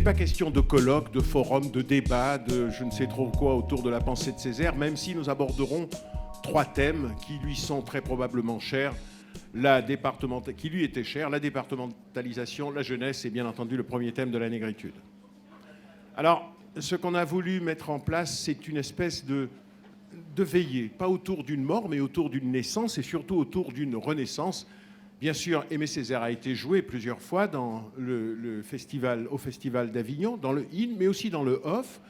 pas question de colloques, de forums, de débats, de je ne sais trop quoi autour de la pensée de Césaire, même si nous aborderons 3 thèmes qui lui sont très probablement chers, qui lui était cher, la départementalisation, la jeunesse et bien entendu le premier thème de la négritude. Alors, ce qu'on a voulu mettre en place, c'est une espèce de veillée, pas autour d'une mort, mais autour d'une naissance et surtout autour d'une renaissance. Bien sûr, Aimé Césaire a été joué plusieurs fois dans au Festival d'Avignon, dans le IN, mais aussi dans le Off.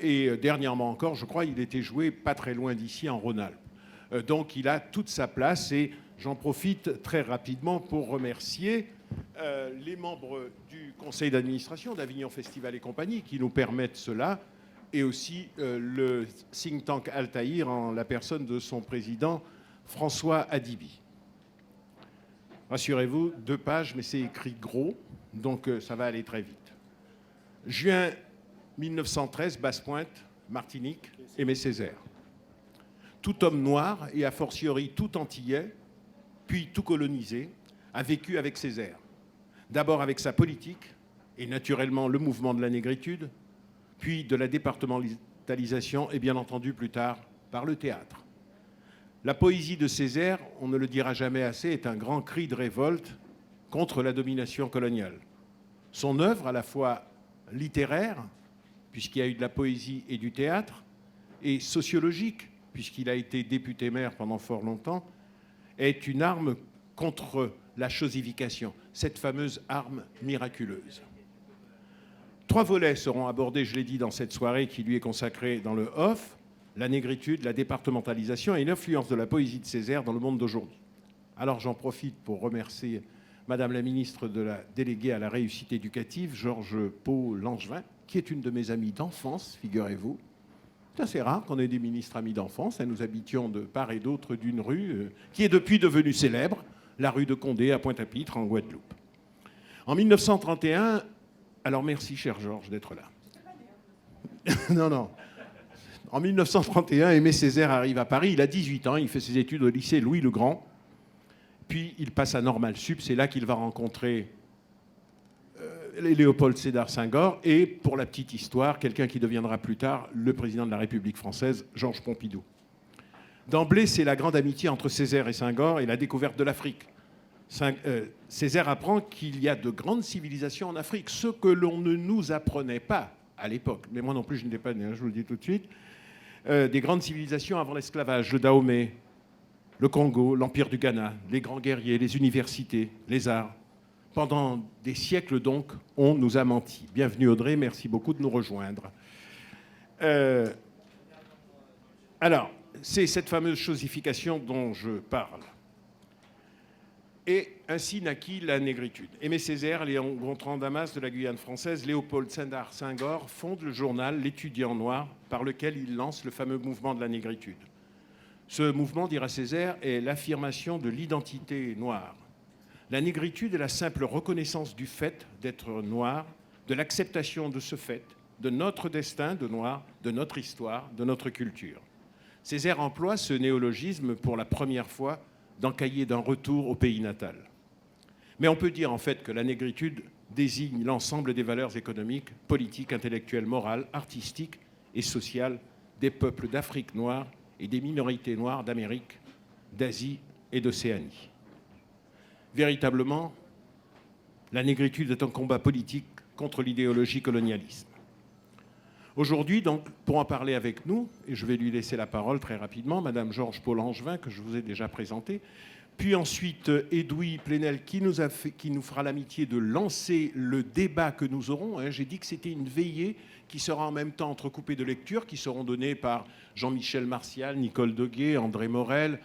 Et dernièrement encore, je crois, il était joué pas très loin d'ici, en Rhône-Alpes. Donc il a toute sa place et j'en profite très rapidement pour remercier les membres du conseil d'administration d'Avignon Festival et compagnie qui nous permettent cela, et aussi le think tank Altaïr en la personne de son président François Hadibi. Rassurez-vous, 2 pages, mais c'est écrit gros, donc ça va aller très vite. Juin 1913, Basse-Pointe, Martinique, Aimé Césaire. Tout homme noir, et a fortiori tout antillais, puis tout colonisé, a vécu avec Césaire. D'abord avec sa politique, et naturellement le mouvement de la négritude, puis de la départementalisation, et bien entendu plus tard par le théâtre. La poésie de Césaire, on ne le dira jamais assez, est un grand cri de révolte contre la domination coloniale. Son œuvre, à la fois littéraire, puisqu'il y a eu de la poésie et du théâtre, et sociologique, puisqu'il a été député-maire pendant fort longtemps, est une arme contre la chosification, cette fameuse arme miraculeuse. 3 volets seront abordés, je l'ai dit, dans cette soirée qui lui est consacrée dans le Off: la négritude, la départementalisation et l'influence de la poésie de Césaire dans le monde d'aujourd'hui. Alors j'en profite pour remercier Madame la ministre de la déléguée à la réussite éducative, Georges Pau-Langevin, qui est une de mes amies d'enfance, figurez-vous. C'est assez rare qu'on ait des ministres amis d'enfance. Nous habitions de part et d'autre d'une rue qui est depuis devenue célèbre, la rue de Condé à Pointe-à-Pitre, en Guadeloupe. En 1931, alors merci cher Georges d'être là. Non. En 1931, Aimé Césaire arrive à Paris, il a 18 ans, il fait ses études au lycée Louis-le-Grand, puis il passe à Normal Sup, c'est là qu'il va rencontrer Léopold Sédar Senghor et, pour la petite histoire, quelqu'un qui deviendra plus tard le président de la République française, Georges Pompidou. D'emblée, c'est la grande amitié entre Césaire et Senghor et la découverte de l'Afrique. Césaire apprend qu'il y a de grandes civilisations en Afrique, ce que l'on ne nous apprenait pas à l'époque, mais moi non plus je ne l'ai pas né, je vous le dis tout de suite. Des grandes civilisations avant l'esclavage, le Dahomey, le Congo, l'Empire du Ghana, les grands guerriers, les universités, les arts. Pendant des siècles, donc, on nous a menti. Bienvenue Audrey, merci beaucoup de nous rejoindre. Alors, c'est cette fameuse chosification dont je parle. Et ainsi naquit la négritude. Aimé Césaire, Léon Gontran Damas de la Guyane française, Léopold Sédar Senghor fondent le journal L'Étudiant noir, par lequel il lance le fameux mouvement de la négritude. Ce mouvement, dira Césaire, est l'affirmation de l'identité noire. La négritude est la simple reconnaissance du fait d'être noir, de l'acceptation de ce fait, de notre destin de noir, de notre histoire, de notre culture. Césaire emploie ce néologisme pour la première fois d'encailler d'un retour au pays natal. Mais on peut dire en fait que la négritude désigne l'ensemble des valeurs économiques, politiques, intellectuelles, morales, artistiques et sociales des peuples d'Afrique noire et des minorités noires d'Amérique, d'Asie et d'Océanie. Véritablement, la négritude est un combat politique contre l'idéologie colonialiste. Aujourd'hui, donc, pour en parler avec nous, et je vais lui laisser la parole très rapidement, Madame Georges Pau-Langevin, que je vous ai déjà présentée, puis ensuite Edoui Plenel, qui nous fera l'amitié de lancer le débat que nous aurons. J'ai dit que c'était une veillée qui sera en même temps entrecoupée de lectures qui seront données par Jean-Michel Martial, Nicole Deguet, André Morel,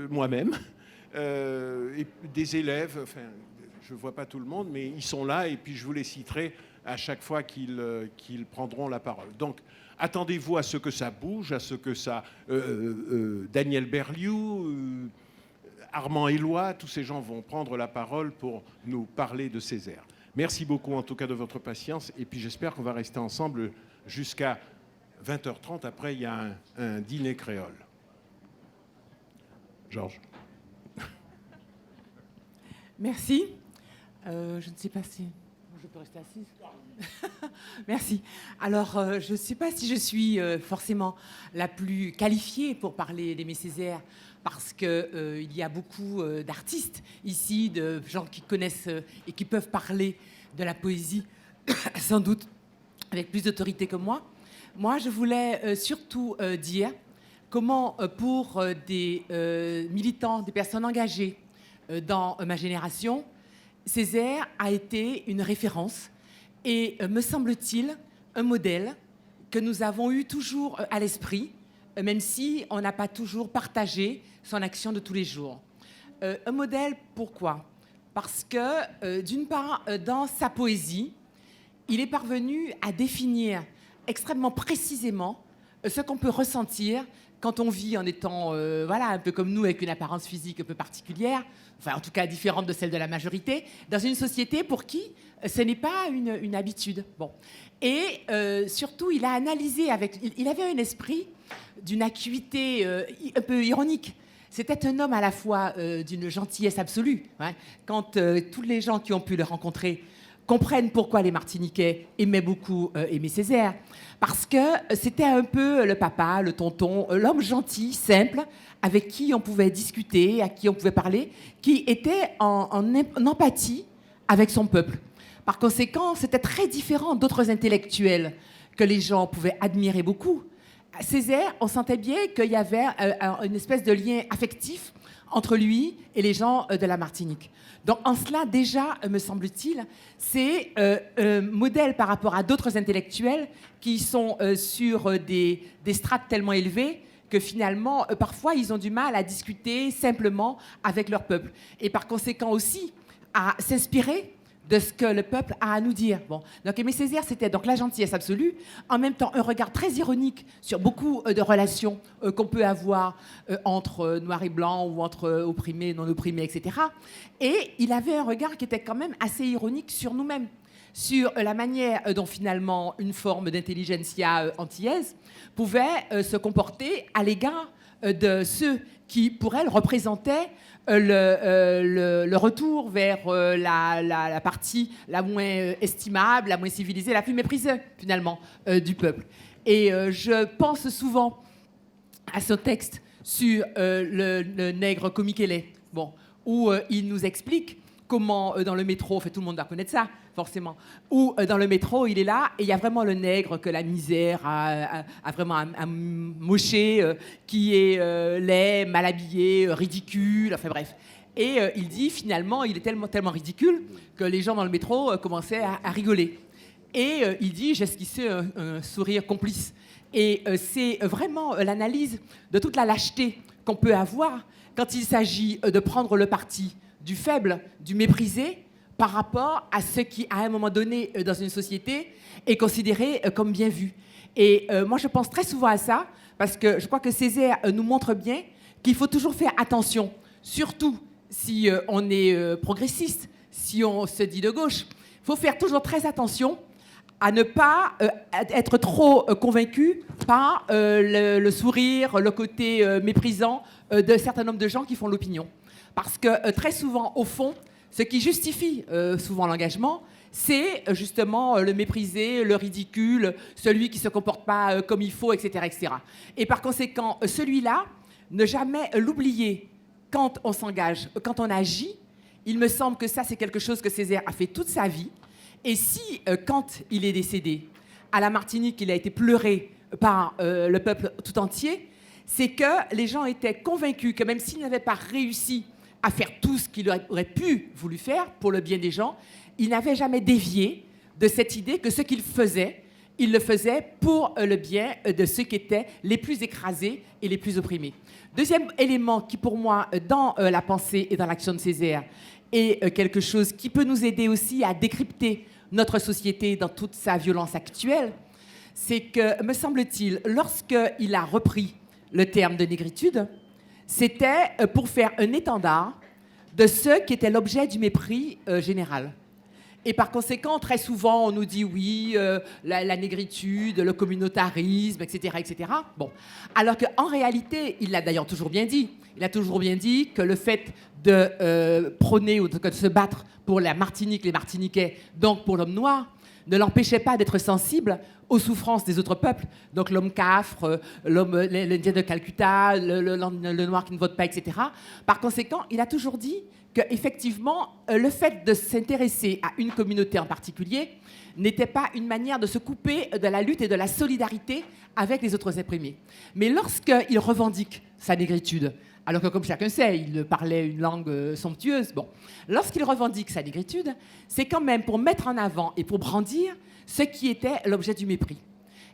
moi-même, et des élèves, enfin, je ne vois pas tout le monde, mais ils sont là, et puis je vous les citerai à chaque fois qu'ils prendront la parole. Donc, attendez-vous à ce que ça bouge, à ce que ça... Daniel Berliou, Armand Éloi, tous ces gens vont prendre la parole pour nous parler de Césaire. Merci beaucoup, en tout cas, de votre patience. Et puis, j'espère qu'on va rester ensemble jusqu'à 20h30. Après, il y a un dîner créole. Georges. Merci. Je ne sais pas si Je peux rester assise. Merci. Alors, je ne sais pas si je suis forcément la plus qualifiée pour parler d'Aimé Césaire, parce qu'il y a beaucoup d'artistes ici, de gens qui connaissent et qui peuvent parler de la poésie, sans doute avec plus d'autorité que moi. Moi, je voulais surtout dire comment, pour des militants, des personnes engagées dans ma génération, Césaire a été une référence et, me semble-t-il, un modèle que nous avons eu toujours à l'esprit, même si on n'a pas toujours partagé son action de tous les jours. Un modèle, pourquoi ? Parce que, d'une part, dans sa poésie, il est parvenu à définir extrêmement précisément ce qu'on peut ressentir quand on vit en étant voilà, un peu comme nous, avec une apparence physique un peu particulière, enfin en tout cas différente de celle de la majorité, dans une société pour qui ce n'est pas une habitude. Bon. Et surtout, il a analysé il avait un esprit d'une acuité un peu ironique. C'était un homme à la fois d'une gentillesse absolue. Hein, quand tous les gens qui ont pu le rencontrer comprennent pourquoi les Martiniquais aimaient beaucoup Aimé Césaire. Parce que c'était un peu le papa, le tonton, l'homme gentil, simple, avec qui on pouvait discuter, à qui on pouvait parler, qui était en empathie avec son peuple. Par conséquent, c'était très différent d'autres intellectuels que les gens pouvaient admirer beaucoup. Césaire, on sentait bien qu'il y avait une espèce de lien affectif entre lui et les gens de la Martinique. Donc, en cela, déjà, me semble-t-il, c'est un modèle par rapport à d'autres intellectuels qui sont sur des strates tellement élevées que finalement, parfois, ils ont du mal à discuter simplement avec leur peuple. Et par conséquent aussi, à s'inspirer de ce que le peuple a à nous dire. Bon. Donc Aimé Césaire, c'était donc la gentillesse absolue, en même temps un regard très ironique sur beaucoup de relations qu'on peut avoir entre noir et blanc ou entre opprimés, non opprimés, etc. Et il avait un regard qui était quand même assez ironique sur nous-mêmes, sur la manière dont finalement une forme d'intelligentsia antillaise pouvait se comporter à l'égard de ceux qui, pour elle, représentaient le retour vers la partie la moins estimable, la moins civilisée, la plus méprisée, finalement, du peuple. Et je pense souvent à ce texte sur le nègre comme Michele, bon, où il nous explique comment, dans le métro, en fait, tout le monde doit connaître ça, forcément, où dans le métro, il est là, et il y a vraiment le nègre que la misère a vraiment amoché, qui est laid, mal habillé, ridicule, enfin bref. Et il dit, finalement, il est tellement ridicule que les gens dans le métro commençaient à rigoler. Et il dit, j'esquissais un sourire complice. Et c'est vraiment l'analyse de toute la lâcheté qu'on peut avoir quand il s'agit de prendre le parti du faible, du méprisé, par rapport à ce qui, à un moment donné, dans une société, est considéré comme bien vu. Et moi, je pense très souvent à ça, parce que je crois que Césaire nous montre bien qu'il faut toujours faire attention, surtout si on est progressiste, si on se dit de gauche. Il faut faire toujours très attention à ne pas être trop convaincu par le sourire, le côté méprisant d'un certain nombre de gens qui font l'opinion. Parce que très souvent, au fond, ce qui justifie souvent l'engagement, c'est justement le méprisé, le ridicule, celui qui ne se comporte pas comme il faut, etc., etc. Et par conséquent, celui-là, ne jamais l'oublier quand on s'engage, quand on agit. Il me semble que ça, c'est quelque chose que Césaire a fait toute sa vie. Et si, quand il est décédé, à la Martinique, il a été pleuré par le peuple tout entier, c'est que les gens étaient convaincus que même s'il n'avait pas réussi à faire tout ce qu'il aurait pu voulu faire pour le bien des gens, il n'avait jamais dévié de cette idée que ce qu'il faisait, il le faisait pour le bien de ceux qui étaient les plus écrasés et les plus opprimés. Deuxième élément qui, pour moi, dans la pensée et dans l'action de Césaire, est quelque chose qui peut nous aider aussi à décrypter notre société dans toute sa violence actuelle, c'est que, me semble-t-il, lorsqu'il a repris le terme de négritude, c'était pour faire un étendard de ceux qui étaient l'objet du mépris général. Et par conséquent, très souvent, on nous dit oui, la négritude, le communautarisme, etc., etc. Bon, alors qu'en réalité, il l'a d'ailleurs toujours bien dit. Il a toujours bien dit que le fait de prôner ou de se battre pour la Martinique, les Martiniquais, donc pour l'homme noir, ne l'empêchait pas d'être sensible aux souffrances des autres peuples. Donc l'homme cafre, l'Indien de Calcutta, le noir qui ne vote pas, etc. Par conséquent, il a toujours dit qu'effectivement, le fait de s'intéresser à une communauté en particulier n'était pas une manière de se couper de la lutte et de la solidarité avec les autres opprimés. Mais lorsqu'il revendique sa négritude, alors que comme chacun sait, il parlait une langue somptueuse, bon, lorsqu'il revendique sa négritude, c'est quand même pour mettre en avant et pour brandir ce qui était l'objet du mépris.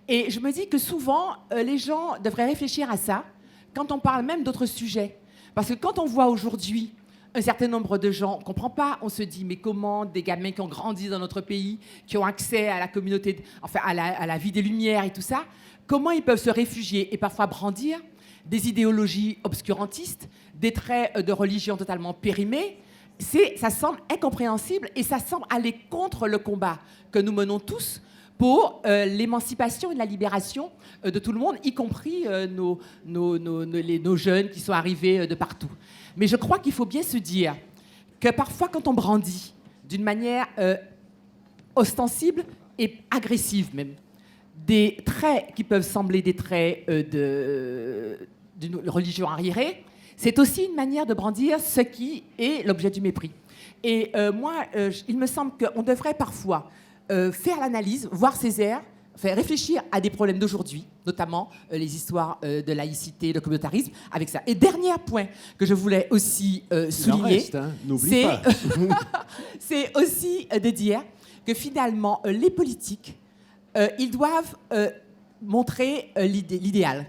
Et je me dis que souvent, les gens devraient réfléchir à ça quand on parle même d'autres sujets. Parce que quand on voit aujourd'hui un certain nombre de gens, on ne comprend pas, on se dit, mais comment des gamins qui ont grandi dans notre pays, qui ont accès à la communauté, enfin à la vie des Lumières et tout ça, comment ils peuvent se réfugier et parfois brandir des idéologies obscurantistes, des traits de religion totalement périmés. Ça semble incompréhensible et ça semble aller contre le combat que nous menons tous pour l'émancipation et la libération de tout le monde, y compris nos jeunes qui sont arrivés de partout. Mais je crois qu'il faut bien se dire que parfois, quand on brandit d'une manière ostensible et agressive même, des traits qui peuvent sembler des traits d'une religion arriérée, c'est aussi une manière de brandir ce qui est l'objet du mépris. Et il me semble qu'on devrait parfois faire l'analyse, voir Césaire, faire réfléchir à des problèmes d'aujourd'hui, notamment les histoires de laïcité, de communautarisme, avec ça. Et dernier point que je voulais aussi souligner, n'oublie pas. C'est aussi de dire que finalement, les politiques, ils doivent montrer l'idéal.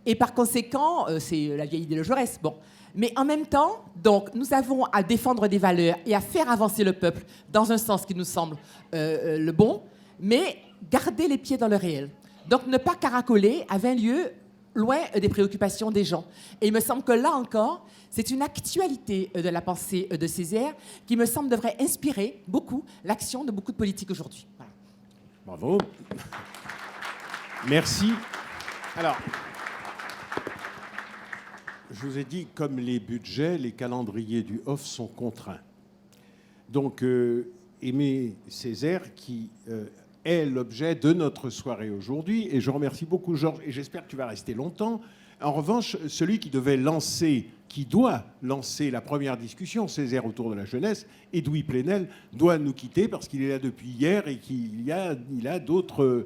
Et par conséquent, c'est la vieille idée de Jaurès. Bon. Mais en même temps, donc, nous avons à défendre des valeurs et à faire avancer le peuple dans un sens qui nous semble le bon, mais garder les pieds dans le réel. Donc, ne pas caracoler à 20 lieues loin des préoccupations des gens. Et il me semble que là encore, c'est une actualité de la pensée de Césaire qui me semble devrait inspirer beaucoup l'action de beaucoup de politiques aujourd'hui. Voilà. Bravo. Merci. Alors, je vous ai dit, comme les budgets, les calendriers du OFF sont contraints. Donc, Aimé Césaire, qui est l'objet de notre soirée aujourd'hui, et je remercie beaucoup Georges, et j'espère que tu vas rester longtemps. En revanche, celui qui doit lancer la première discussion, Césaire autour de la jeunesse, Edoui Plenel, doit nous quitter parce qu'il est là depuis hier et qu'il a d'autres,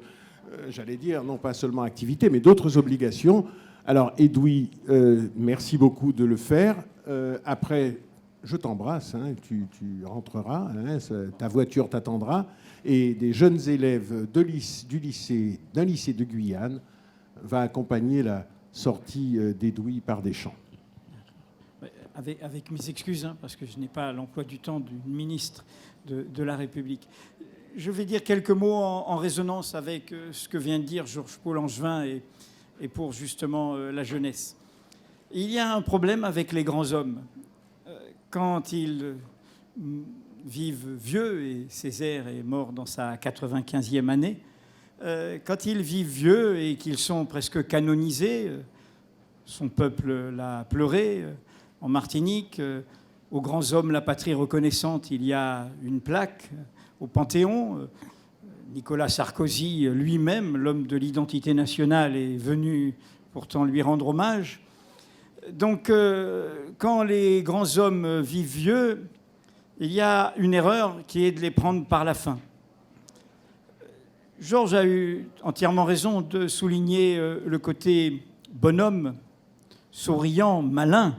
j'allais dire, non pas seulement activités, mais d'autres obligations. Alors, Edoui, merci beaucoup de le faire. Après, je t'embrasse, hein, tu rentreras, hein, ta voiture t'attendra. Et des jeunes élèves d'un lycée de Guyane va accompagner la sortie d'Edoui par des chants. Avec mes excuses, hein, parce que je n'ai pas l'emploi du temps d'une ministre de la République. Je vais dire quelques mots en résonance avec ce que vient de dire Georges-Paul Angevin et pour justement la jeunesse. Il y a un problème avec les grands hommes. Quand ils vivent vieux, et Césaire est mort dans sa 95e année, quand ils vivent vieux et qu'ils sont presque canonisés, son peuple l'a pleuré en Martinique, aux grands hommes, la patrie reconnaissante, il y a une plaque au Panthéon. Nicolas Sarkozy lui-même, l'homme de l'identité nationale, est venu pourtant lui rendre hommage. Donc, quand les grands hommes vivent vieux, il y a une erreur qui est de les prendre par la fin. Georges a eu entièrement raison de souligner le côté bonhomme, souriant, malin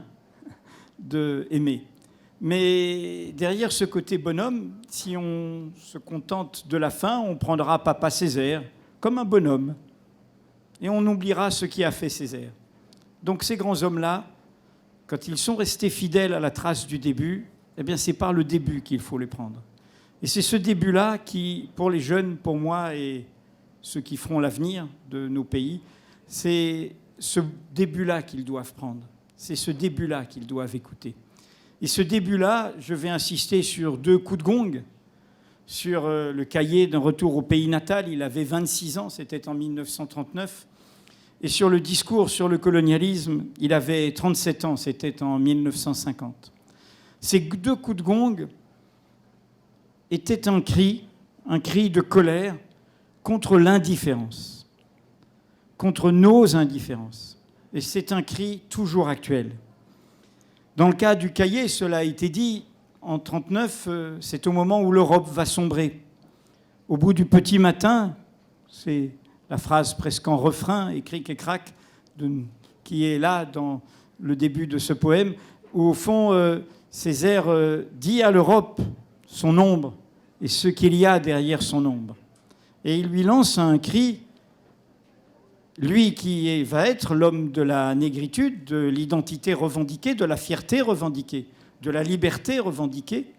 de Aimé. Mais derrière ce côté bonhomme, si on se contente de la fin, on prendra Papa Césaire comme un bonhomme et on oubliera ce qui a fait Césaire. Donc ces grands hommes-là, quand ils sont restés fidèles à la trace du début, eh bien c'est par le début qu'il faut les prendre. Et c'est ce début-là qui, pour les jeunes, pour moi et ceux qui feront l'avenir de nos pays, c'est ce début-là qu'ils doivent prendre. C'est ce début-là qu'ils doivent écouter. Et ce début-là, je vais insister sur 2 coups de gong. sur le cahier d'un retour au pays natal. Il avait 26 ans, c'était en 1939. Et sur le discours sur le colonialisme, il avait 37 ans, c'était en 1950. Ces 2 coups de gong étaient un cri de colère contre l'indifférence, contre nos indifférences. Et c'est un cri toujours actuel. Dans le cas du cahier, cela a été dit, en 1939, c'est au moment où l'Europe va sombrer. Au bout du petit matin, c'est la phrase presque en refrain, et cric et crac, qui est là dans le début de ce poème, où au fond, Césaire dit à l'Europe son ombre et ce qu'il y a derrière son ombre. Et il lui lance un cri, lui qui va être l'homme de la négritude, de l'identité revendiquée, de la fierté revendiquée, de la liberté revendiquée,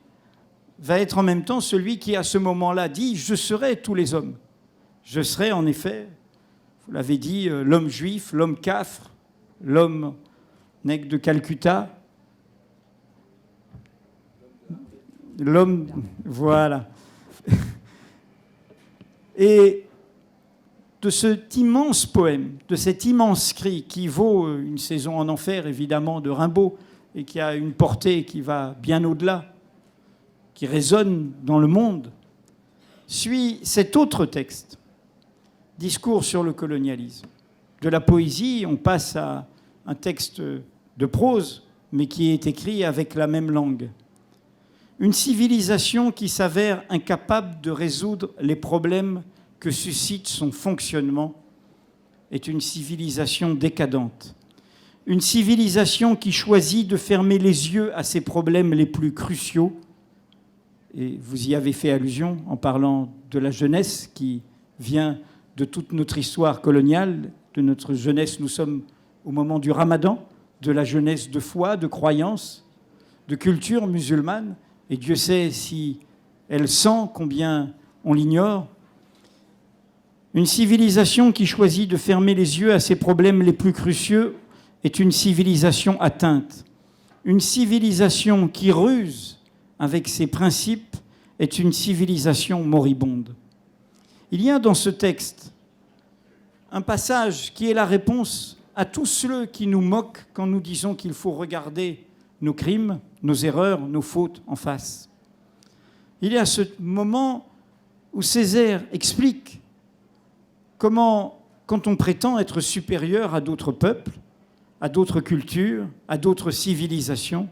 va être en même temps celui qui, à ce moment-là, dit « Je serai tous les hommes ». Je serai, en effet, vous l'avez dit, l'homme juif, l'homme cafre, l'homme nègre de Calcutta, l'homme... Voilà. Et de cet immense poème, de cet immense cri qui vaut une saison en enfer, évidemment, de Rimbaud, et qui a une portée qui va bien au-delà, qui résonne dans le monde, suit cet autre texte, Discours sur le colonialisme. De la poésie, on passe à un texte de prose, mais qui est écrit avec la même langue. Une civilisation qui s'avère incapable de résoudre les problèmes que suscite son fonctionnement est une civilisation décadente. Une civilisation qui choisit de fermer les yeux à ses problèmes les plus cruciaux. Et vous y avez fait allusion en parlant de la jeunesse qui vient de toute notre histoire coloniale, de notre jeunesse. Nous sommes au moment du Ramadan, de la jeunesse de foi, de croyance, de culture musulmane. Et Dieu sait si elle sent combien on l'ignore. Une civilisation qui choisit de fermer les yeux à ses problèmes les plus cruciaux est une civilisation atteinte. Une civilisation qui ruse avec ses principes est une civilisation moribonde. Il y a dans ce texte un passage qui est la réponse à tous ceux qui nous moquent quand nous disons qu'il faut regarder nos crimes, nos erreurs, nos fautes en face. Il y a ce moment où Césaire explique comment, quand on prétend être supérieur à d'autres peuples, à d'autres cultures, à d'autres civilisations,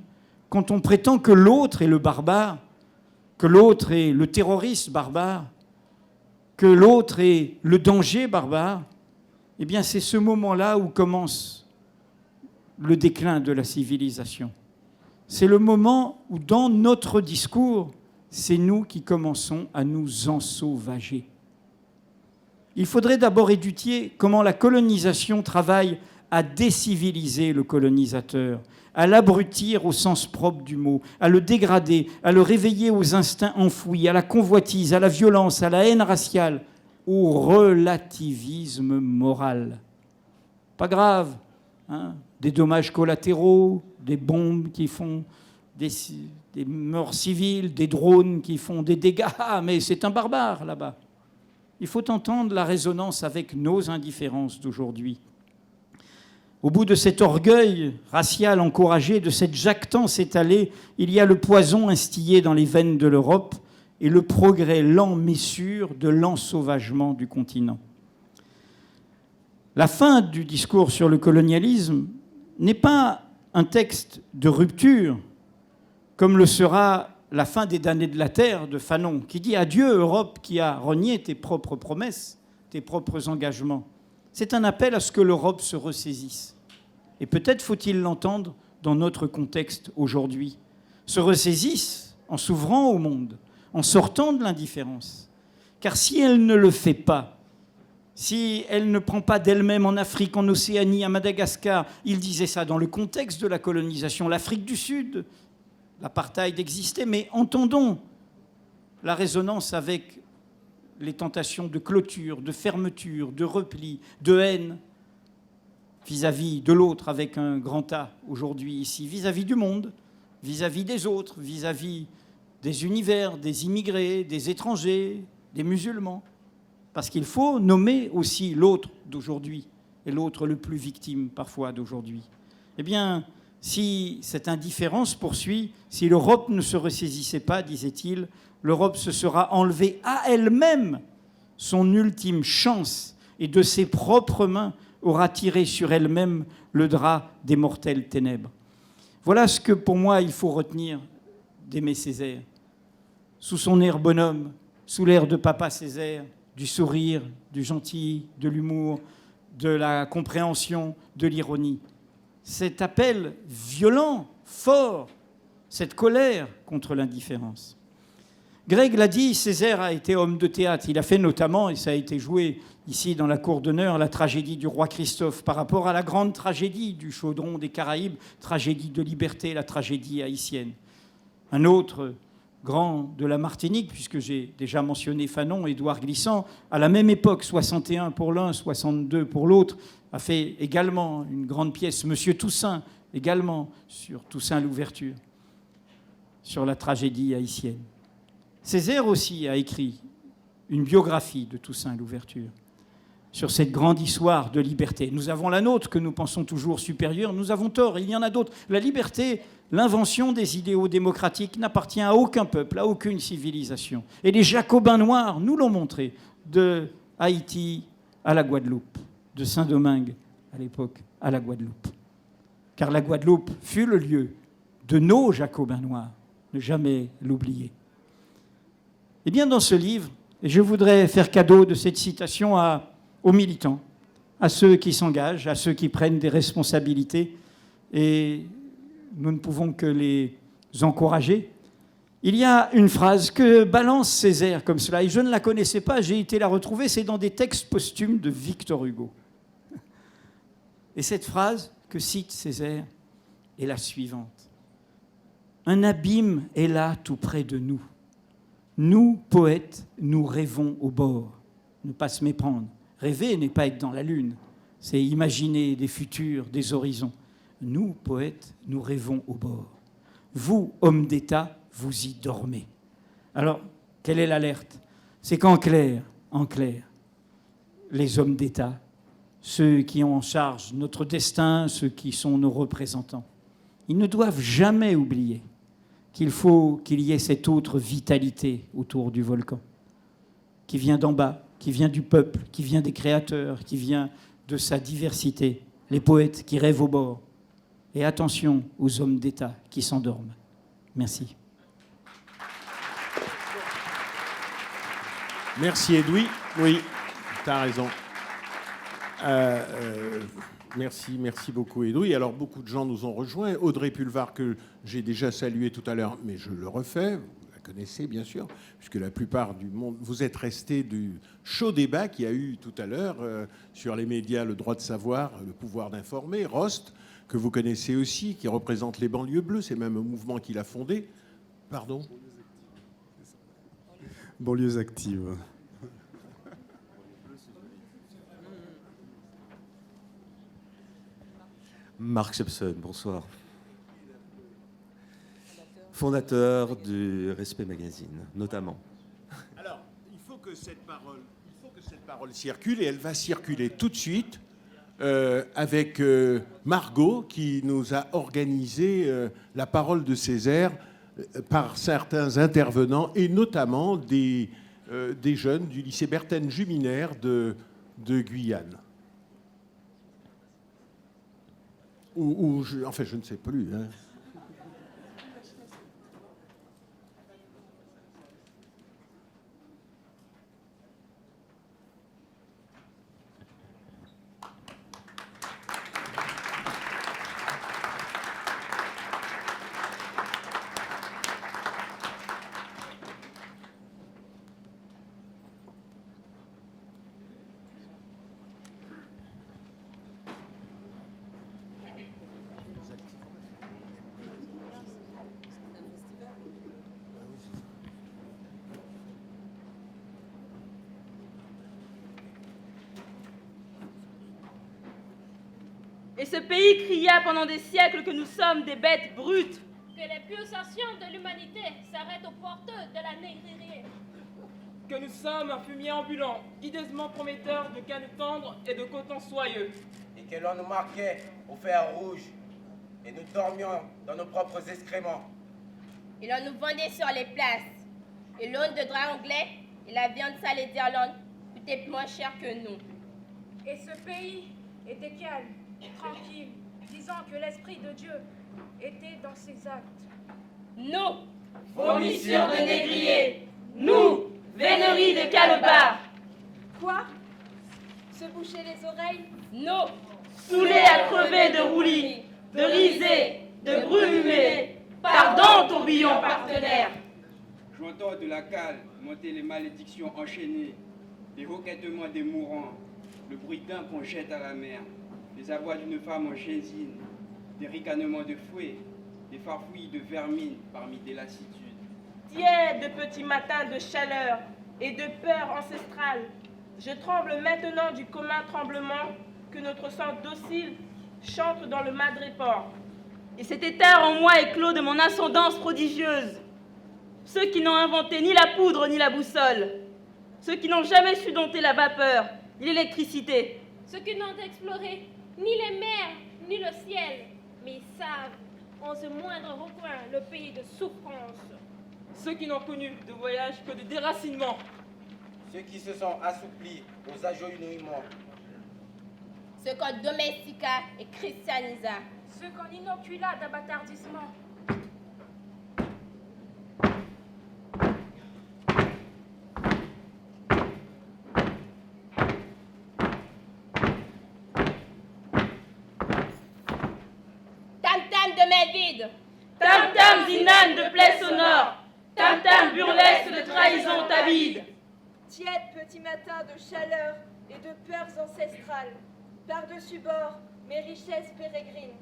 quand on prétend que l'autre est le barbare, que l'autre est le terroriste barbare, que l'autre est le danger barbare, eh bien c'est ce moment-là où commence le déclin de la civilisation. C'est le moment où, dans notre discours, c'est nous qui commençons à nous ensauvager. Il faudrait d'abord étudier comment la colonisation travaille à déciviliser le colonisateur, à l'abrutir au sens propre du mot, à le dégrader, à le réveiller aux instincts enfouis, à la convoitise, à la violence, à la haine raciale, au relativisme moral. Pas grave, hein, des dommages collatéraux, des bombes qui font des morts civiles, des drones qui font des dégâts, mais c'est un barbare là-bas. Il faut entendre la résonance avec nos indifférences d'aujourd'hui. Au bout de cet orgueil racial encouragé, de cette jactance étalée, il y a le poison instillé dans les veines de l'Europe et le progrès lent mais sûr de l'ensauvagement du continent. La fin du discours sur le colonialisme n'est pas un texte de rupture, comme le sera la fin des damnés de la terre de Fanon, qui dit « Adieu Europe qui a renié tes propres promesses, tes propres engagements ». C'est un appel à ce que l'Europe se ressaisisse. Et peut-être faut-il l'entendre dans notre contexte aujourd'hui. Se ressaisisse en s'ouvrant au monde, en sortant de l'indifférence. Car si elle ne le fait pas, si elle ne prend pas d'elle-même en Afrique, en Océanie, à Madagascar, il disait ça dans le contexte de la colonisation, l'Afrique du Sud, l'apartheid existait, mais entendons la résonance avec les tentations de clôture, de fermeture, de repli, de haine vis-à-vis de l'autre avec un grand A aujourd'hui ici, vis-à-vis du monde, vis-à-vis des autres, vis-à-vis des univers, des immigrés, des étrangers, des musulmans. Parce qu'il faut nommer aussi l'autre d'aujourd'hui, et l'autre le plus victime parfois d'aujourd'hui. Eh bien, si cette indifférence poursuit, si l'Europe ne se ressaisissait pas, disait-il, l'Europe se sera enlevée à elle-même son ultime chance et de ses propres mains aura tiré sur elle-même le drap des mortelles ténèbres. Voilà ce que pour moi il faut retenir d'Aimé Césaire. Sous son air bonhomme, sous l'air de papa Césaire, du sourire, du gentil, de l'humour, de la compréhension, de l'ironie. Cet appel violent, fort, cette colère contre l'indifférence. Greg l'a dit, Césaire a été homme de théâtre. Il a fait notamment, et ça a été joué ici dans la cour d'honneur, la tragédie du roi Christophe par rapport à la grande tragédie du Chaudron des Caraïbes, tragédie de liberté, la tragédie haïtienne. Un autre grand de la Martinique, puisque j'ai déjà mentionné Fanon, Édouard Glissant, à la même époque, 61 pour l'un, 62 pour l'autre, a fait également une grande pièce, Monsieur Toussaint, également sur Toussaint l'ouverture, sur la tragédie haïtienne. Césaire aussi a écrit une biographie de Toussaint l'ouverture, sur cette grande histoire de liberté. Nous avons la nôtre, que nous pensons toujours supérieure, nous avons tort, il y en a d'autres. La liberté, l'invention des idéaux démocratiques n'appartient à aucun peuple, à aucune civilisation. Et les Jacobins noirs nous l'ont montré, de Haïti à la Guadeloupe, de Saint-Domingue à l'époque à la Guadeloupe. Car la Guadeloupe fut le lieu de nos Jacobins noirs, ne jamais l'oublier. Eh bien, dans ce livre, je voudrais faire cadeau de cette citation aux militants, à ceux qui s'engagent, à ceux qui prennent des responsabilités, et nous ne pouvons que les encourager. Il y a une phrase que balance Césaire comme cela, et je ne la connaissais pas, j'ai été la retrouver, c'est dans des textes posthumes de Victor Hugo. Et cette phrase que cite Césaire est la suivante. « Un abîme est là tout près de nous. Nous, poètes, nous rêvons au bord. » Ne pas se méprendre. Rêver n'est pas être dans la lune, c'est imaginer des futurs, des horizons. Nous, poètes, nous rêvons au bord. Vous, hommes d'État, vous y dormez. Alors, quelle est l'alerte? C'est qu'en clair, les hommes d'État, ceux qui ont en charge notre destin, ceux qui sont nos représentants, ils ne doivent jamais oublier qu'il faut qu'il y ait cette autre vitalité autour du volcan, qui vient d'en bas, qui vient du peuple, qui vient des créateurs, qui vient de sa diversité, les poètes qui rêvent au bord. Et attention aux hommes d'État qui s'endorment. Merci. Merci Edoui. Oui, tu as raison. Merci beaucoup Edoui. Alors beaucoup de gens nous ont rejoints. Audrey Pulvar, que j'ai déjà salué tout à l'heure, mais je le refais. Vous la connaissez bien sûr, puisque la plupart du monde, vous êtes restés du chaud débat qu'il y a eu tout à l'heure sur les médias, le droit de savoir, le pouvoir d'informer, Rost, que vous connaissez aussi, qui représente les banlieues bleues, c'est même un mouvement qu'il a fondé. Pardon ? Banlieues actives. Marc Shepson, bonsoir. Fondateur du Respect Magazine, notamment. Alors, il faut que cette parole circule, et elle va circuler tout de suite avec Margot, qui nous a organisé la parole de Césaire par certains intervenants, et notamment des jeunes du lycée Berthène Juminaire de Guyane. Enfin, je ne sais plus. Hein. Et ce pays cria pendant des siècles que nous sommes des bêtes brutes, Que les pulsations de l'humanité s'arrêtent aux portes de la négrière. Que nous sommes un fumier ambulant, hideusement prometteur de cannes tendres et de coton soyeux. Et que l'on nous marquait au fer rouge, et nous dormions dans nos propres excréments. Et l'on nous vendait sur les places. Et l'aune de drap anglais et la viande salée d'Irlande coûtaient moins cher que nous. Et ce pays était calme, tranquille, disant que l'Esprit de Dieu était dans ses actes. Nous, vomissures de négriers. Nous, véneries de calobards. Quoi? Se boucher les oreilles? Nous, saoulés à crever de roulis, de risées, de brumés. Pardon, tourbillon partenaire. J'entends de la cale monter les malédictions enchaînées, les hoquettements des mourants, le bruit d'un qu'on jette à la mer, les abois d'une femme en gésine, des ricanements de fouet, des farfouilles de vermine parmi des lassitudes. Tiède de petits matins de chaleur et de peur ancestrale, je tremble maintenant du commun tremblement que notre sang docile chante dans le madréport. Et cet éther en moi éclos de mon ascendance prodigieuse. Ceux qui n'ont inventé ni la poudre ni la boussole. Ceux qui n'ont jamais su dompter la vapeur ni l'électricité. Ceux qui n'ont exploré ni les mers ni le ciel, mais savent en ce moindre recoin le pays de souffrance. Ceux qui n'ont connu de voyage que de déracinement. Ceux qui se sont assouplis aux agenouillements. Ceux qu'on domestica et christianisa. Ceux qu'on inocula d'abâtardissement. Tam-tam de main vide. Tam-tam zinane de plaies sonores. Tam-tam burlesque de trahison avide. Tiède petit matin de chaleur et de peurs ancestrales. Par-dessus bord, mes richesses pérégrines.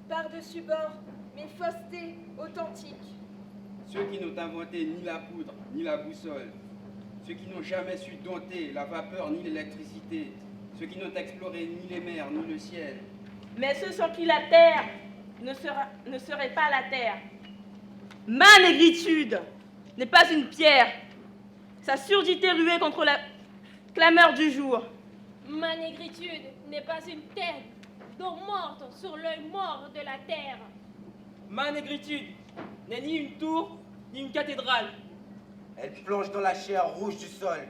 Par-dessus bord, mes faussetés authentiques. Ceux qui n'ont inventé ni la poudre ni la boussole. Ceux qui n'ont jamais su dompter la vapeur ni l'électricité. Ceux qui n'ont exploré ni les mers ni le ciel. Mais ceux sans qui la terre ne serait pas la terre. Ma négritude n'est pas une pierre. Sa surdité ruée contre la clameur du jour. Ma négritude n'est pas une tête d'eau morte sur l'œil mort de la terre. Ma négritude n'est ni une tour ni une cathédrale. Elle plonge dans la chair rouge du sol.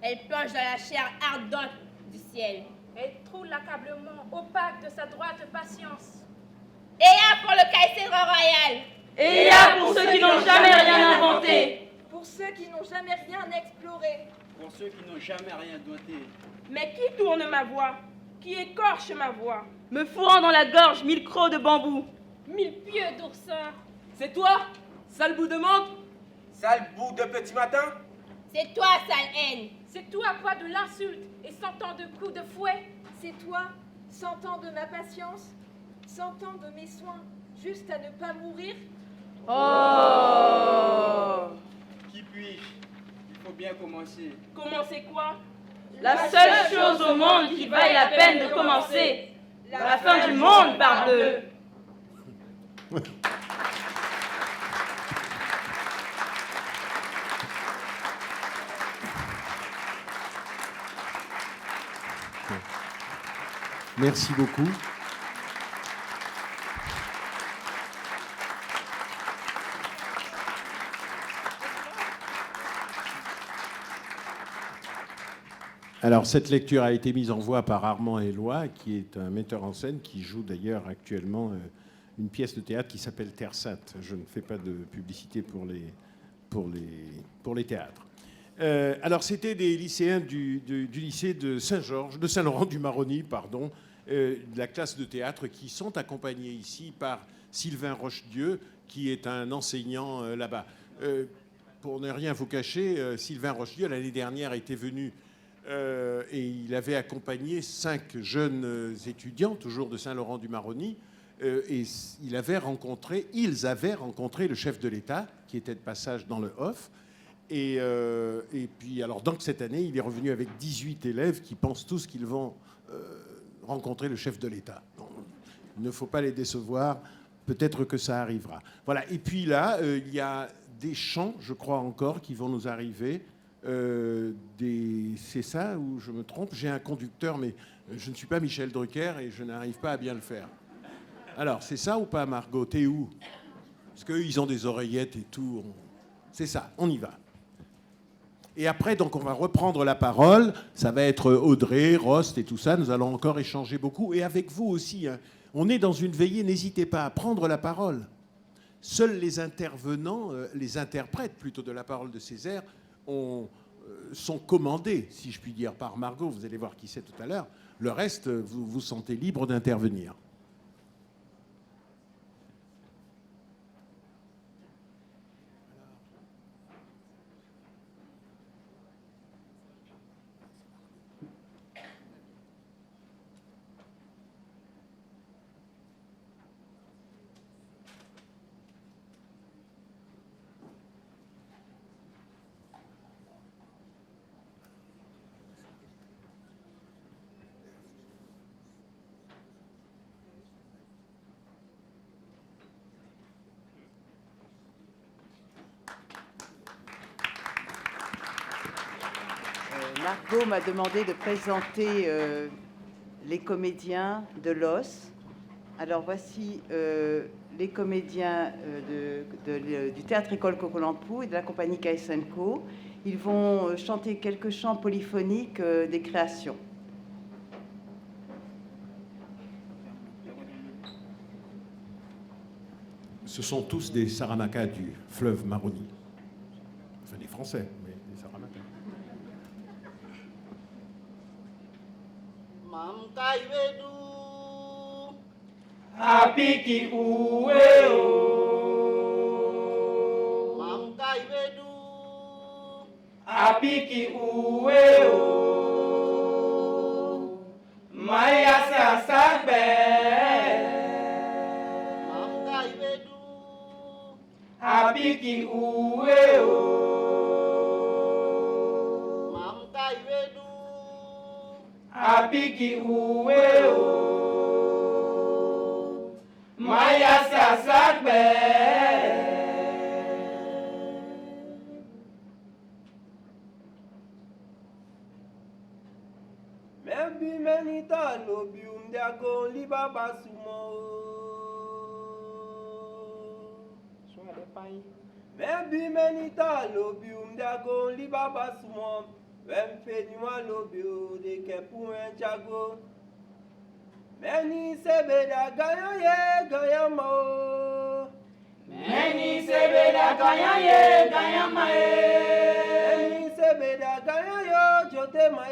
Elle plonge dans la chair ardente du ciel. Elle troue l'accablement opaque de sa droite patience. Et à pour le caïcédre royal. Et il y a pour ceux qui n'ont jamais rien inventé. Pour ceux qui n'ont jamais rien exploré. Pour ceux qui n'ont jamais rien dompté. Mais qui tourne ma voix? Qui écorche ma voix? Me fourrant dans la gorge 1000 crocs de bambou. 1000 pieux d'oursin. C'est toi, sale bout de menthe? Sale bout de petit matin? C'est toi, sale haine. C'est toi à quoi de l'insulte et 100 ans de coups de fouet. C'est toi, 100 ans de ma patience, 100 ans de mes soins, juste à ne pas mourir. Oh! Qui puis-je? Il faut bien commencer. Commencer quoi? La seule chose au monde qui vaille la peine de commencer. La fin du monde, parbleu. Merci beaucoup. Alors, cette lecture a été mise en voix par Armand Éloi, qui est un metteur en scène qui joue d'ailleurs actuellement une pièce de théâtre qui s'appelle Terre Sainte. Je ne fais pas de publicité pour les théâtres. Alors, c'était des lycéens du lycée de Saint-Georges, de Saint-Laurent-du-Maroni, pardon, de la classe de théâtre, qui sont accompagnés ici par Sylvain Rochedieu, qui est un enseignant là-bas. Pour ne rien vous cacher, Sylvain Rochedieu, l'année dernière, était venu et il avait accompagné 5 jeunes étudiants, toujours de Saint-Laurent-du-Maroni, et ils avaient rencontré le chef de l'État, qui était de passage dans le Hof. Et puis, alors, donc, cette année, il est revenu avec 18 élèves qui pensent tous qu'ils vont rencontrer le chef de l'État. Il ne faut pas les décevoir. peut-être que ça arrivera. Voilà. Et puis là, il y a des chants, je crois encore, qui vont nous arriver. C'est ça ou je me trompe? J'ai un conducteur, mais je ne suis pas Michel Drucker et je n'arrive pas à bien le faire. Alors, c'est ça ou pas, Margot? T'es où? Parce qu'eux, ils ont des oreillettes et tout. C'est ça, on y va. Et après, donc, on va reprendre la parole. Ça va être Audrey, Rost et tout ça. Nous allons encore échanger beaucoup. Et avec vous aussi. Hein. On est dans une veillée, n'hésitez pas à prendre la parole. Seuls les intervenants, les interprètes plutôt de la parole de Césaire, sont commandés, si je puis dire, par Margot. Vous allez voir qui c'est tout à l'heure. Le reste, vous vous sentez libre d'intervenir. Margot m'a demandé de présenter les comédiens de l'Os. Alors voici les comédiens du Théâtre École Coco-Lampou et de la compagnie KSNCO. Ils vont chanter quelques chants polyphoniques des créations. Ce sont tous des Saramacas du fleuve Maroni. Enfin, des Français, mais des Saramacas. Apiki uwe o Mamka iwedu Apiki uwe o Maya sasagbe Mamka iwedu Apiki uwe o Mamka iwedu Apiki uwe o Maya sasagbe Membi menita no bium diago libaba sumo Soale pai Membi menita no bium diago libaba sumo Wem fenima no bio de kepu enchago Meni sebeda gaya ye gaya ma Meni sebeda gaya ye gaya ma Meni sebeda gaya yo jote ma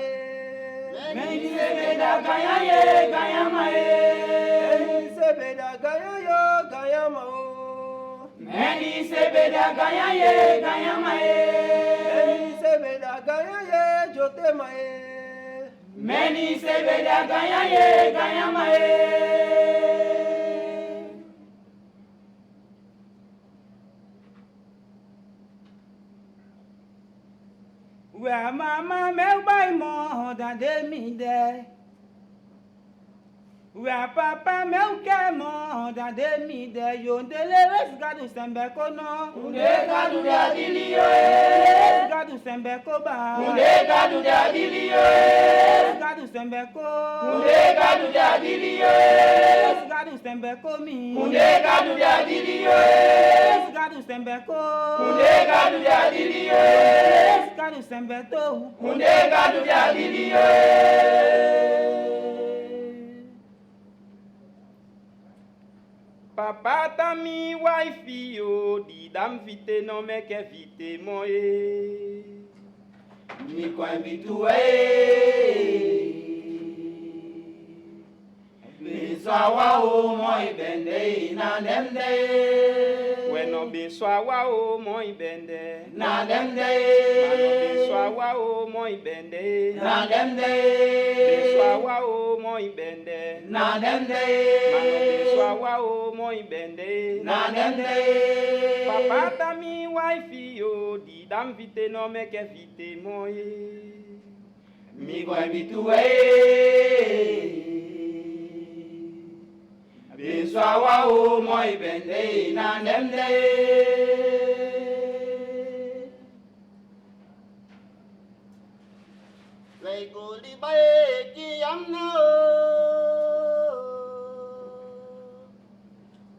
Meni sebeda gaya ye gaya ma Meni sebeda gaya yo gaya ma Meni sebeda gaya ye gaya ma Meni sebeda gaya ye jote ma Meni sebeda gaya ye gaya mae Wa mama me bai mo da de mi de Wa papa me uke mo da de mi de yo ndele res gadu sembe kono Unde gadu da dilio res gadu sembe ko ba Unde gadu da dilio res gadu sembe ko Unde gadu da dilio res gadu sembe ko mi Unde gadu da dilio res gadu sembe ko Unde gadu da dilio res gadu sembe to Unde gadu da dilio Papa tami wifi yo di dam vite no me ke vite mo e Mi kwa bitu Be swa o mo ibende na dem de We no be swa o mo ibende na dem de Be swa o mo ibende na dem de Be swa o mo ibende na dem de Be swa o mo ibende na dem de Papa tami wifi yo di dam vite no me ke vite mo e Mi kwa bitu Biswawa o moi bende na nemne. Lei goli bae ki amna o.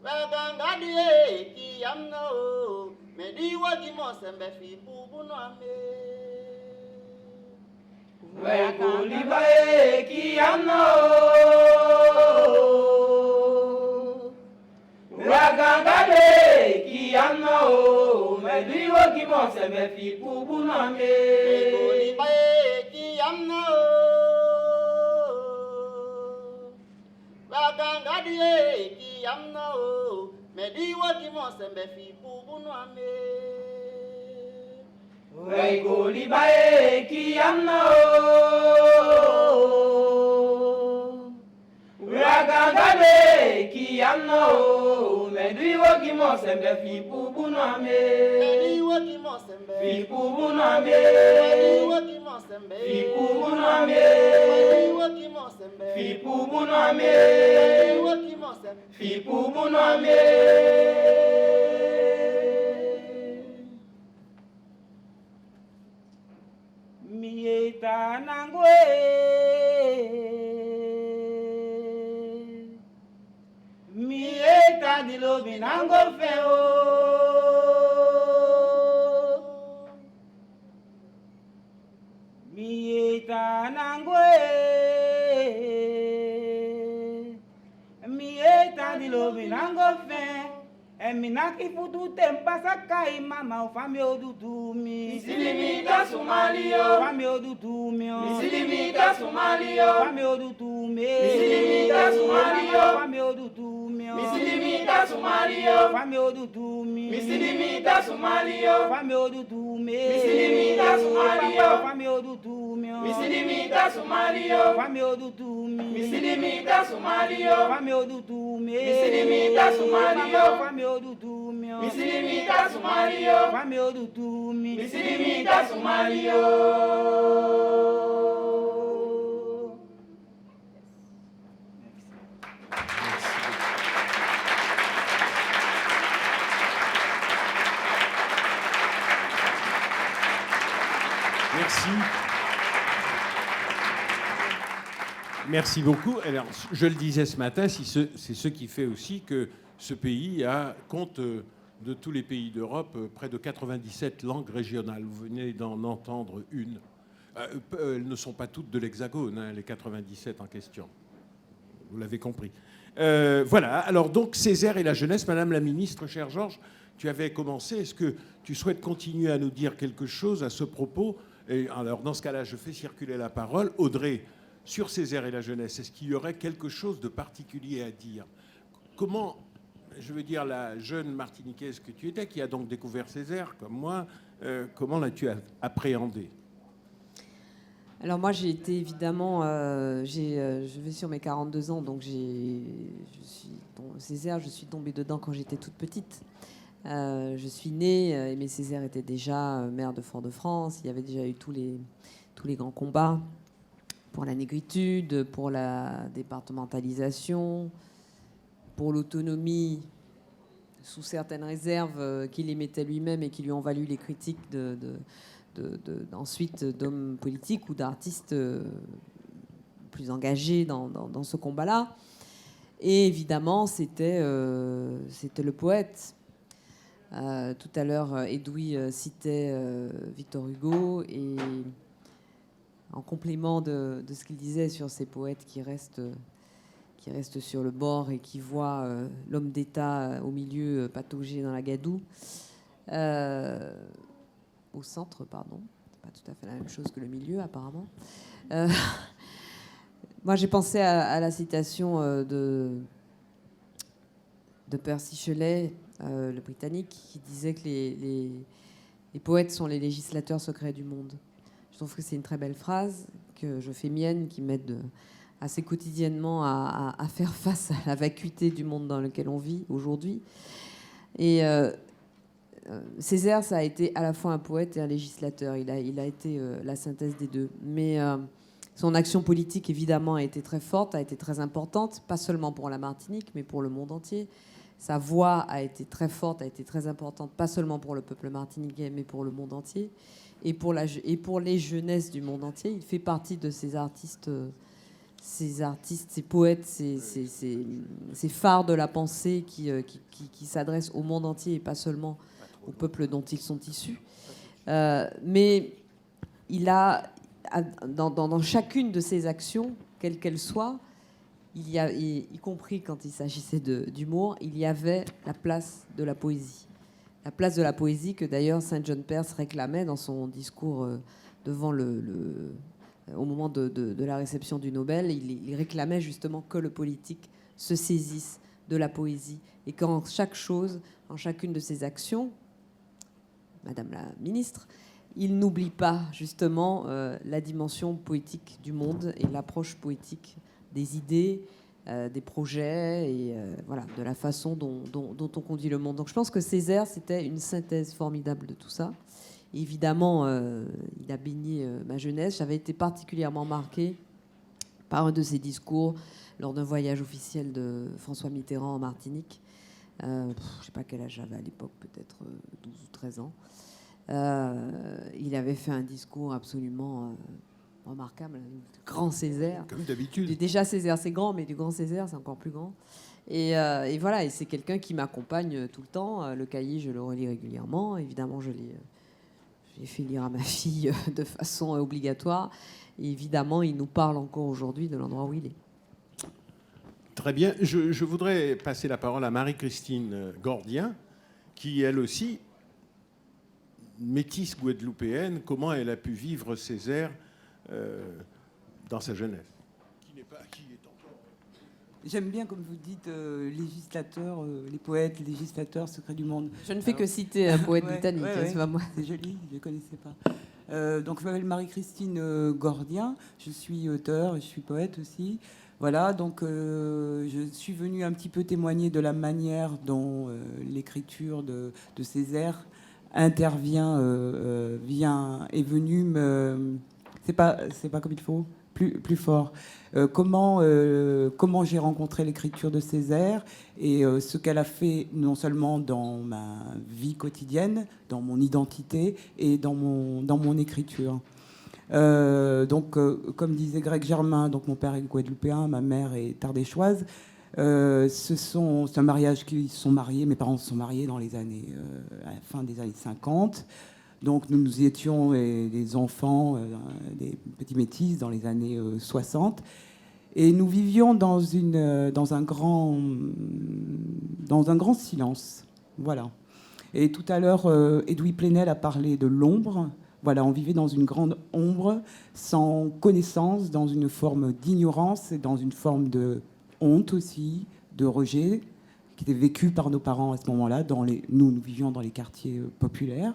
Waganga die ki amna o. Medi wagi mo sembe fi bubu no ame. Lei goli bae ki amna o. Ragangade ki amna o, medi wo ki mo se me fi bubu na me. Egoli bae ki amna o. Ragangade ki amna o, medi wo ki mo se me fi bubu na me. Egoli bae ki amna o. Ragangade ki amna o, medri wo ki mo sembe fi bubu na me. Medri wo ki mo sembe fi bubu na me. Medri wo ki mo sembe fi bubu na me. Medri wo ki mo sembe fi bubu na me. Medri wo ki mo sembe fi bubu na me. Mieta nangwe. Mi eta di lo binango feo. Mi eta nangwe. Mi eta di lo binango feo. E minaki futu tempa sakai mama o fami odutu mi. Misilimita Somalio. Fami odutu mi. Misilimita Somalio. Fami odutu mi. Misilimita Somalio. Fami odutu mi. Misilimita Somalio. Fami odutu mi. Misilimita Somalio. Fami odutu mi. Misilimita Somalio. Fami odutu mi. Misilimita Somalio. Fami odutu mi. Misilimita Somalio. Fami odutu mi. Misilimita Somalio. Fami odutu mi. Misilimita Somalio. Fami odutu mi. Misilimita Somalio. Merci. Merci beaucoup. Alors, je le disais ce matin, c'est ce qui fait aussi que ce pays compte de tous les pays d'Europe près de 97 langues régionales. Vous venez d'en entendre une. Elles ne sont pas toutes de l'Hexagone, hein, les 97 en question. Vous l'avez compris. Voilà. Alors donc, Césaire et la jeunesse, Madame la Ministre, cher Georges, tu avais commencé. Est-ce que tu souhaites continuer à nous dire quelque chose à ce propos ? Et alors, dans ce cas-là, je fais circuler la parole. Audrey, sur Césaire et la jeunesse, est-ce qu'il y aurait quelque chose de particulier à dire ? Comment, je veux dire, la jeune Martiniquaise que tu étais, qui a donc découvert Césaire, comme moi, comment l'as-tu appréhendé ? Alors moi, j'ai été évidemment... je vais sur mes 42 ans, donc Césaire, je suis tombée dedans quand j'étais toute petite. Je suis née, Aimé Césaire était déjà maire de Fort-de-France. Il y avait déjà eu tous les grands combats pour la négritude, pour la départementalisation, pour l'autonomie, sous certaines réserves qu'il émettait lui-même et qui lui ont valu les critiques ensuite d'hommes politiques ou d'artistes plus engagés dans ce combat-là. Et évidemment, c'était le poète. Tout à l'heure, Edoui citait Victor Hugo, et en complément de ce qu'il disait sur ces poètes qui restent sur le bord et qui voient l'homme d'État au milieu patauger dans la gadoue, au centre, pardon, c'est pas tout à fait la même chose que le milieu apparemment. Moi, j'ai pensé à la citation de Percy Shelley, le Britannique, qui disait que les poètes sont les législateurs secrets du monde. Je trouve que c'est une très belle phrase que je fais mienne, qui m'aide assez quotidiennement à faire face à la vacuité du monde dans lequel on vit aujourd'hui. Et Césaire, ça a été à la fois un poète et un législateur. Il a été la synthèse des deux. Mais Son action politique, évidemment, a été très forte, a été très importante, pas seulement pour la Martinique, mais pour le monde entier. Sa voix a été très forte, a été très importante, pas seulement pour le peuple martiniquais, mais pour le monde entier. Et pour les jeunesses du monde entier. Il fait partie de ces artistes, ces poètes, ces phares de la pensée qui s'adressent au monde entier et pas seulement au peuple dont ils sont issus. Mais il a, dans chacune de ses actions, quelles qu'elles soient, y compris quand il s'agissait d'humour, il y avait la place de la poésie. La place de la poésie que d'ailleurs Saint John Perse réclamait dans son discours devant au moment de la réception du Nobel. Il réclamait justement que le politique se saisisse de la poésie et qu'en chaque chose, en chacune de ses actions, Madame la ministre, il n'oublie pas justement la dimension poétique du monde et l'approche poétique des idées, des projets et voilà, de la façon dont on conduit le monde. Donc je pense que Césaire, c'était une synthèse formidable de tout ça. Et évidemment, il a baigné ma jeunesse. J'avais été particulièrement marquée par un de ses discours lors d'un voyage officiel de François Mitterrand en Martinique. Je ne sais pas quel âge j'avais à l'époque, peut-être 12 ou 13 ans. Il avait fait un discours absolument remarquable, grand Césaire. Comme d'habitude. Déjà Césaire, c'est grand, mais du grand Césaire, c'est encore plus grand. Et voilà, et c'est quelqu'un qui m'accompagne tout le temps. Le cahier, je le relis régulièrement. Évidemment, je l'ai fait lire à ma fille de façon obligatoire. Et évidemment, il nous parle encore aujourd'hui de l'endroit où il est. Très bien. Je voudrais passer la parole à Marie-Christine Gordien, qui, elle aussi, métisse guadeloupéenne. Comment elle a pu vivre Césaire dans sa jeunesse? J'aime bien, comme vous dites, législateurs, les poètes, les législateurs, secrets du monde. Je ne fais que citer un poète britannique, c'est pas moi. C'est joli, je ne connaissais pas. Donc, je m'appelle Marie-Christine Gordien, je suis auteure, je suis poète aussi. Voilà, donc je suis venue un petit peu témoigner de la manière dont l'écriture de Césaire intervient, est venue me... C'est pas comme il faut, plus fort. Comment j'ai rencontré l'écriture de Césaire et ce qu'elle a fait non seulement dans ma vie quotidienne, dans mon identité et dans mon écriture. Donc, comme disait Greg Germain, donc mon père est guadeloupéen, ma mère est ardéchoise. C'est un mariage qui sont mariés, mes parents se sont mariés dans les années, à la fin des années 50. Donc nous étions des enfants, des petits métis dans les années 60. Et nous vivions dans un grand silence. Voilà. Et tout à l'heure, Edoui Plenel a parlé de l'ombre. Voilà, on vivait dans une grande ombre, sans connaissance, dans une forme d'ignorance et dans une forme de honte aussi, de rejet, qui était vécu par nos parents à ce moment-là. Nous vivions dans les quartiers populaires.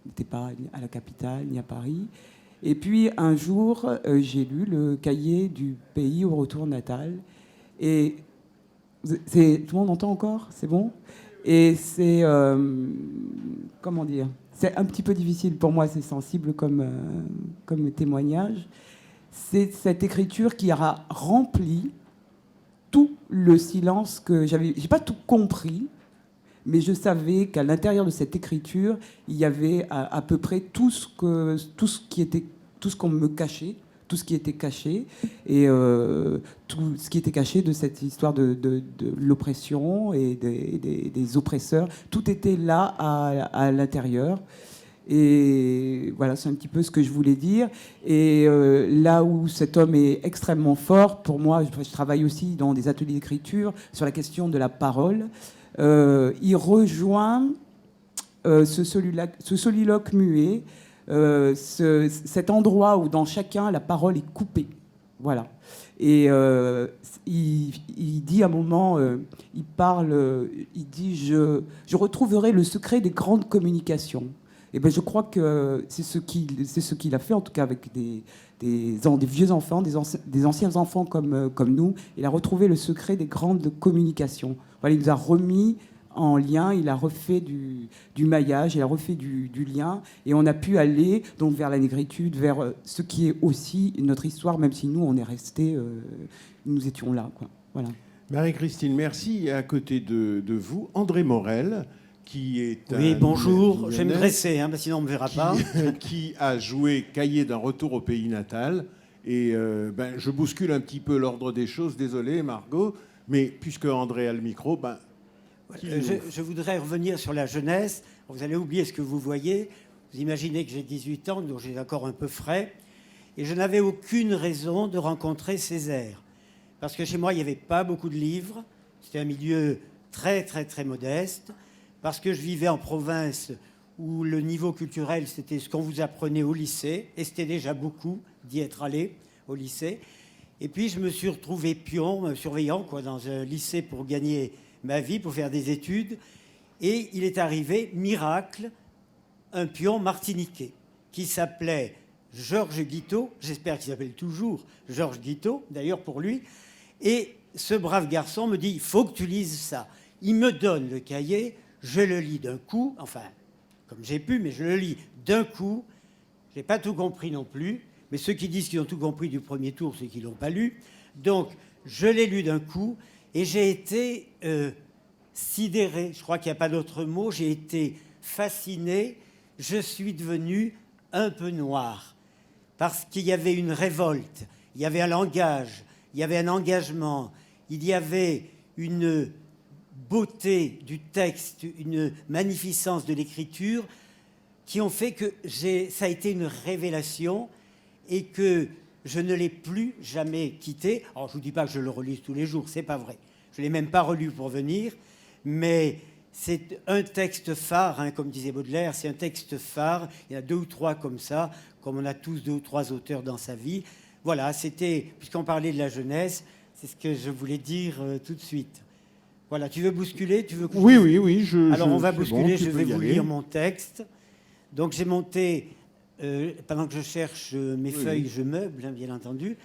On n'était pas à la capitale ni à Paris. Et puis un jour, j'ai lu le cahier du pays au retour natal. Et tout le monde entend encore? C'est bon? Et c'est... comment dire? C'est un petit peu difficile pour moi, c'est sensible comme témoignage. C'est cette écriture qui a rempli tout le silence que j'avais... J'ai pas tout compris, mais je savais qu'à l'intérieur de cette écriture, il y avait à peu près tout ce qu'on me cachait, tout ce qui était caché, et tout ce qui était caché de cette histoire de l'oppression et des oppresseurs. Tout était là à l'intérieur. Et voilà, c'est un petit peu ce que je voulais dire. Et là où cet homme est extrêmement fort, pour moi, je travaille aussi dans des ateliers d'écriture sur la question de la parole. Il rejoint ce soliloque muet, cet endroit où dans chacun la parole est coupée. Voilà. Et il dit à un moment, il dit je retrouverai le secret des grandes communications. Et ben je crois que c'est ce qu'il a fait, en tout cas avec des vieux enfants, des anciens enfants comme nous. Il a retrouvé le secret des grandes communications. Voilà, il nous a remis en lien, il a refait du maillage, il a refait du lien, et on a pu aller donc vers la négritude, vers ce qui est aussi notre histoire, même si nous, on est restés, nous étions là, quoi. Voilà. Marie-Christine, merci. Et à côté de vous, André Morel, qui est Oui, bonjour. Je vais me Lyonnais, dresser, hein, sinon on ne me verra pas. qui a joué Cahiers d'un retour au pays natal. Et je bouscule un petit peu l'ordre des choses, désolé Margot, mais puisque André a le micro, je voudrais revenir sur la jeunesse. Vous allez oublier ce que vous voyez. Vous imaginez que j'ai 18 ans, donc j'ai encore un peu frais. Et je n'avais aucune raison de rencontrer Césaire. Parce que chez moi, il n'y avait pas beaucoup de livres. C'était un milieu très, très, très modeste. Parce que je vivais en province où le niveau culturel, c'était ce qu'on vous apprenait au lycée. Et c'était déjà beaucoup d'y être allé au lycée. Et puis, je me suis retrouvé pion, surveillant, dans un lycée pour gagner ma vie, pour faire des études. Et il est arrivé, miracle, un pion martiniquais qui s'appelait Georges Guiteau. J'espère qu'il s'appelle toujours Georges Guiteau, d'ailleurs pour lui. Et ce brave garçon me dit, il faut que tu lises ça. Il me donne le cahier, je le lis d'un coup, enfin, comme j'ai pu, mais je le lis d'un coup. Je n'ai pas tout compris non plus, mais ceux qui disent qu'ils ont tout compris du premier tour, c'est qu'ils ne l'ont pas lu. Donc, je l'ai lu d'un coup, et j'ai été sidéré, je crois qu'il n'y a pas d'autre mot, j'ai été fasciné, je suis devenu un peu noir, parce qu'il y avait une révolte, il y avait un langage, il y avait un engagement, il y avait une beauté du texte, une magnificence de l'écriture qui ont fait que ça a été une révélation et que je ne l'ai plus jamais quitté. Alors, je ne vous dis pas que je le relise tous les jours, c'est pas vrai. Je ne l'ai même pas relu pour venir, mais c'est un texte phare, hein, comme disait Baudelaire, c'est un texte phare. Il y en a 2 ou 3 comme ça, comme on a tous 2 ou 3 auteurs dans sa vie. Voilà, c'était, puisqu'on parlait de la jeunesse, c'est ce que je voulais dire tout de suite. Voilà, tu veux bousculer, tu veux que Oui. Alors on va bousculer, bon, je vais vous aller. lire mon texte. Donc j'ai monté, pendant que je cherche mes feuilles, je meuble, hein, bien entendu.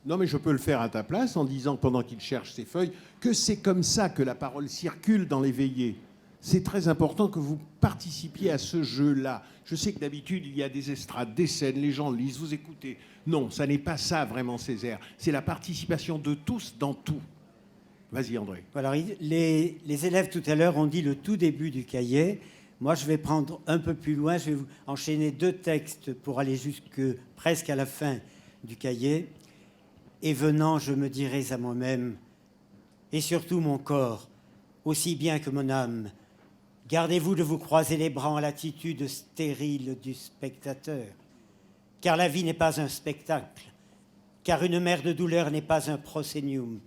Non, mais je peux le faire à ta place en disant, pendant qu'il cherche ses feuilles, que c'est comme ça que la parole circule dans les veillées. C'est très important que vous participiez à ce jeu-là. Je sais que d'habitude, il y a des estrades, des scènes, les gens lisent, vous écoutez. Non, ça n'est pas ça vraiment, Césaire. C'est la participation de tous dans tout. Vas-y, André. Alors, les élèves tout à l'heure ont dit le tout début du cahier. Moi, je vais prendre un peu plus loin. Je vais vous enchaîner 2 textes pour aller presque à la fin du cahier. Et venant, je me dirais à moi-même, et surtout mon corps, aussi bien que mon âme, gardez-vous de vous croiser les bras en l'attitude stérile du spectateur, car la vie n'est pas un spectacle, car une mer de douleur n'est pas un prosénium,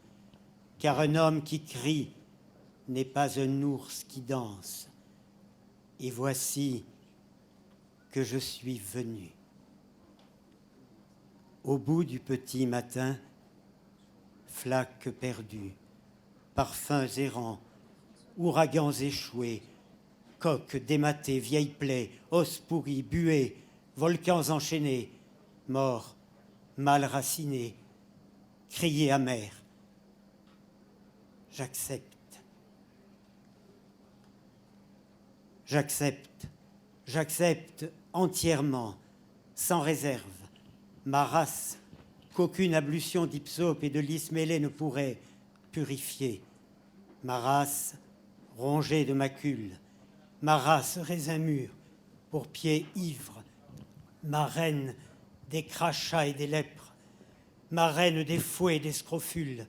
car un homme qui crie n'est pas un ours qui danse. Et voici que je suis venu. Au bout du petit matin, flaques perdues, parfums errants, ouragans échoués, coques dématées, vieilles plaies, os pourris, buées, volcans enchaînés, morts, mal racinés, criers amers. J'accepte. J'accepte. J'accepte entièrement, sans réserve, ma race qu'aucune ablution d'hypsope et de lys mêlée ne pourrait purifier. Ma race rongée de macules, ma race raisin mûr, pour pieds ivres, ma reine des crachats et des lèpres, ma reine des fouets et des scrofules,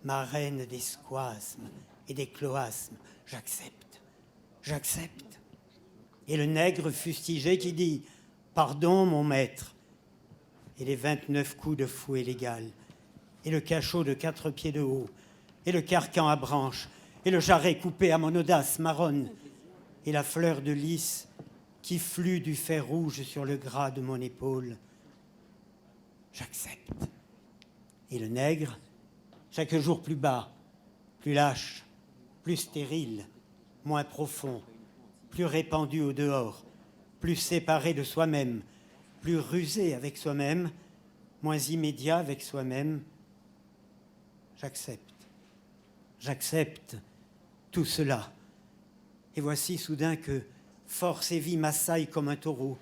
ma reine des squasmes et des cloasmes. J'accepte, j'accepte. Et le nègre fustigé qui dit « Pardon, mon maître », et les 29 coups de fouet légal, et le cachot de 4 pieds de haut, et le carcan à branches, et le jarret coupé à mon audace marronne, et la fleur de lys qui flue du fer rouge sur le gras de mon épaule. J'accepte. Et le nègre, chaque jour plus bas, plus lâche, plus stérile, moins profond, plus répandu au dehors, plus séparé de soi-même, plus rusé avec soi-même, moins immédiat avec soi-même. J'accepte. J'accepte tout cela. Et voici soudain que force et vie m'assaillent comme un taureau,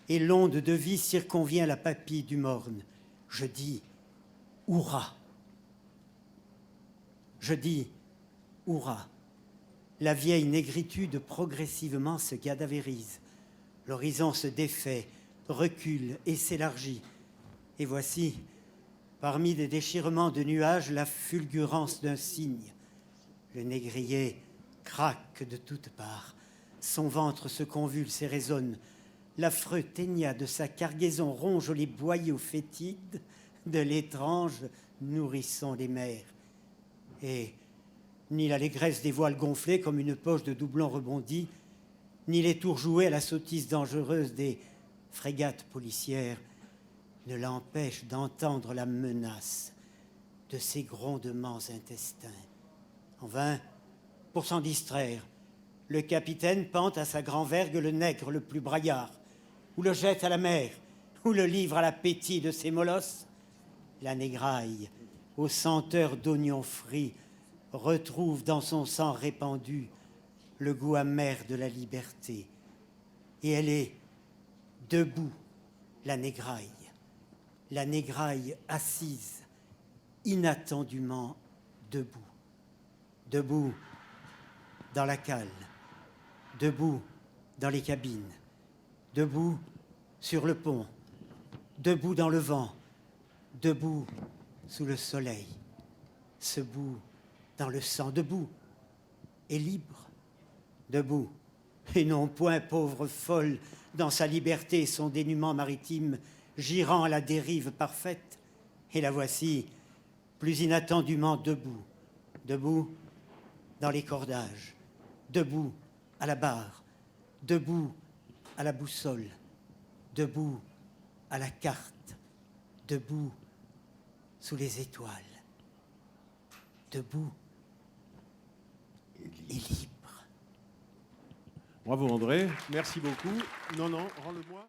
et l'onde de vie circonvient la papille du morne. Je dis « Hourra !» Je dis « Hourra !» La vieille négritude progressivement se cadavérise. L'horizon se défait, recule et s'élargit. Et voici, parmi des déchirements de nuages, la fulgurance d'un cygne. Le négrier craque de toutes parts. Son ventre se convulse et résonne. L'affreux ténia de sa cargaison ronge les boyaux fétides de l'étrange nourrisson des mers. Et ni l'allégresse des voiles gonflées comme une poche de doublons rebondis, ni les tours joués à la sottise dangereuse des frégates policières ne l'empêchent d'entendre la menace de ses grondements intestins. En vain, pour s'en distraire, le capitaine pend à sa grand-vergue le nègre le plus braillard, ou le jette à la mer, ou le livre à l'appétit de ses molosses. La négraille, aux senteurs d'oignons frits, retrouve dans son sang répandu le goût amer de la liberté. Et elle est debout, la négraille assise, inattendument debout. Debout dans la cale, debout dans les cabines, debout sur le pont, debout dans le vent, debout sous le soleil, debout dans le sang, debout et libre, debout, et non point pauvre folle dans sa liberté et son dénuement maritime, girant à la dérive parfaite, et la voici plus inattendument debout, debout dans les cordages, debout à la barre, debout à la boussole, debout à la carte, debout sous les étoiles, debout et libre. Bravo André, merci beaucoup. Non, rends-le-moi.